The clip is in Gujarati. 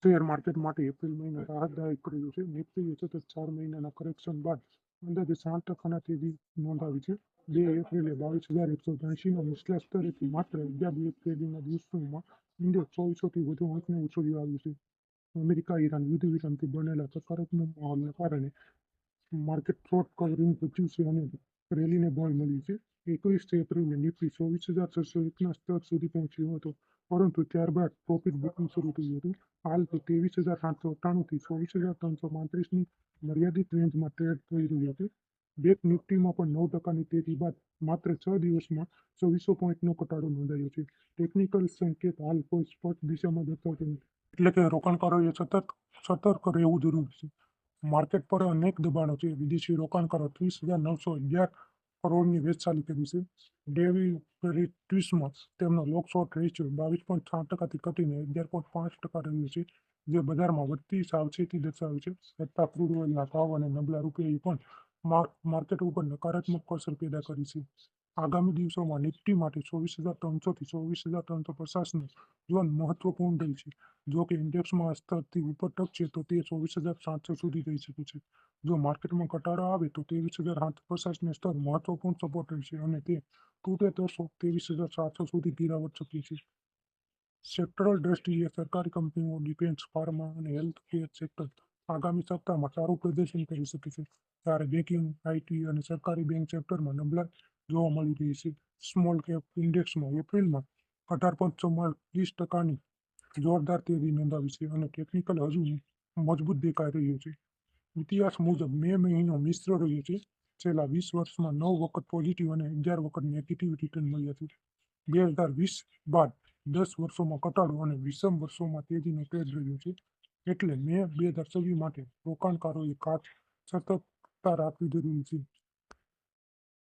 શેર માર્કેટ માટે એપ્રિલ મહિનો રાહતદાયક રહ્યો છે. નિફ્ટીએ સતત 4 મહિનાના કરેક્શન બાદ અંદાજે 7% તેજી નોંધાવી છે. 2 એપ્રિલે 22,180ના નીચલા સ્તરેથી માત્ર 11 ટ્રેડિંગના દિવસોમાં ઇન્ડેક્સ 2400થી વધુ અંકને ઉછળી આવ્યું છે. અમેરિકા-ઈરાન યુદ્ધ વિરામથી બનેલા સકારાત્મક માહોલને કારણે માર્કેટ શોર્ટ કવરિંગ બચ્યું છે અને રેલીને બળ મળ્યું છે. 21 એપ્રિલે નિફ્ટી 24,601ના સ્તર સુધી પહોંચ્યો હતો, પરંતુ ત્યારબાદ પ્રોફિટ બુકિંગ શરૂ થયું હતું. હાલ તે 23,798થી 24,335ની મર્યાદિત રેન્જમાં ટ્રેડ થઈ રહ્યો છે. બેંક નિફ્ટીમાં પણ 9%ની તેજી બાદ માત્ર 6 દિવસમાં 2600 પોઈન્ટનો ઘટાડો નોંધાયો છે. ટેકનિકલ સંકેત હાલ કોઈ સ્પષ્ટ દિશામાં દર્શાવતો નથી, એટલે કે રોકાણકારોએ સતત સતર્ક રહેવું જરૂરી છે. માર્કેટ પર અનેક દબાણો છે. વિદેશી રોકાણકારો 30,911 કરોડની વેચવાલી કરી છે. ડેરિવેટિવ્સમાં તેમનો લોંગ શોર્ટ રેશિયો 22.6%થી ઘટીને 11.5% રહ્યો છે, જે બજારમાં વધતી સાવચેતી દર્શાવે છે. વધતા ક્રૂડ ઓઇલના ભાવ અને નબળા રૂપિયાએ પણ માર્કેટ ઉપર નકારાત્મક અસર પેદા કરી છે. આગામી દિવસોમાં નિફ્ટી માટે 24,300થી 24,350નો ઝોન મહત્વપૂર્ણ રહેશે. જો કે ઇન્ડેક્સમાં આ સ્તરથી ઉપર ટકશે તો તે 24,700 સુધી જઈ શકે છે. જો માર્કેટમાં ઘટાડો આવે તો 23,750નું સ્તર મહત્વપૂર્ણ સપોર્ટ રહેશે અને તે તૂટે તો 23,700 સુધી ગિરાવટ શક્ય છે. સેક્ટરલ દ્રષ્ટિએ સરકારી કંપનીઓ, ડિફેન્સ, ફાર્મા અને હેલ્થકેર સેક્ટર આગામી સપ્તાહમાં સારું પ્રદર્શન કરી શકે છે, જ્યારે બેન્કિંગ, આઈટી અને સરકારી બેંક સેક્ટરમાં નબળાઈ જોવા મળી રહી છે. સ્મોલ કેપ ઇન્ડેક્સમાં એપ્રિલમાં 18.44%ની જોરદાર તેજી નોંધાવી છે અને ટેકનિકલ હજુ મજબૂત દેખાઈ રહ્યો છે. ઇતિહાસ મુજબ મે મહિનો મિશ્ર રહ્યો છે. છેલ્લા 20 વર્ષમાં 9 વખત પોઝિટિવ અને 11 વખત નેગેટિવ રિટર્ન મળ્યા છે. 2020 બાદ 10 વર્ષોમાં ઘટાડો અને વિષમ વર્ષોમાં તેજીનો ટ્રેડ રહ્યો છે. એટલે મે 2026 માટે રોકાણકારોએ સતર્કતા રાખવી જરૂરી છે.